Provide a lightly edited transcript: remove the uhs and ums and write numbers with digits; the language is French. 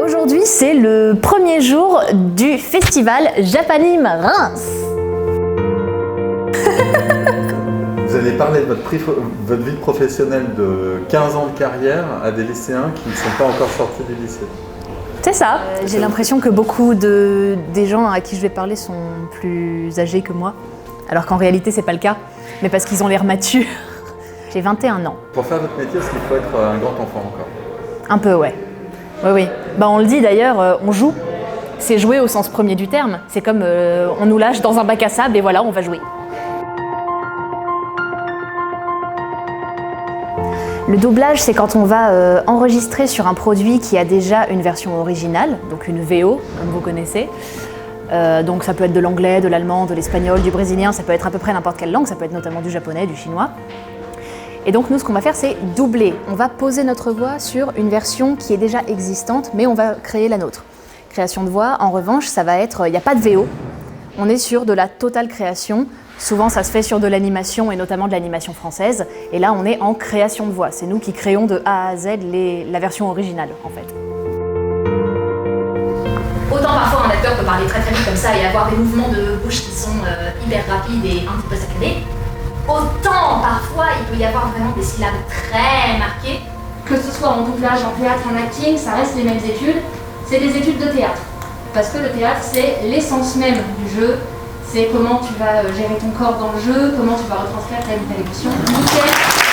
Aujourd'hui, c'est le premier jour du festival Japanime Reims. Vous allez parler de votre vie professionnelle de 15 ans de carrière à des lycéens qui ne sont pas encore sortis du lycée. C'est ça. J'ai l'impression que beaucoup des gens à qui je vais parler sont plus âgés que moi, alors qu'en réalité, c'est pas le cas, mais parce qu'ils ont l'air matures. J'ai 21 ans. Pour faire votre métier, est-ce qu'il faut être un grand enfant encore? Un peu, ouais. Oui. Bah, on le dit d'ailleurs, on joue. C'est jouer au sens premier du terme. C'est comme on nous lâche dans un bac à sable et voilà, on va jouer. Le doublage, c'est quand on va enregistrer sur un produit qui a déjà une version originale, donc une VO, comme vous connaissez. Donc ça peut être de l'anglais, de l'allemand, de l'espagnol, du brésilien, ça peut être à peu près n'importe quelle langue, ça peut être notamment du japonais, du chinois. Et donc nous, ce qu'on va faire, c'est doubler. On va poser notre voix sur une version qui est déjà existante, mais on va créer la nôtre. Création de voix, en revanche, ça va être, il n'y a pas de VO. On est sur de la totale création. Souvent, ça se fait sur de l'animation, et notamment de l'animation française. Et là, on est en création de voix. C'est nous qui créons de A à Z la version originale, en fait. Autant parfois un acteur peut parler très vite comme ça et avoir des mouvements de bouche qui sont hyper rapides et un petit peu saccadés, autant parfois il peut y avoir vraiment des syllabes très marquées. Que ce soit en doublage, en théâtre, en acting, ça reste les mêmes études. C'est des études de théâtre. Parce que le théâtre, c'est l'essence même du jeu. C'est comment tu vas gérer ton corps dans le jeu, comment tu vas retranscrire telle ou telle émotion. Nickel.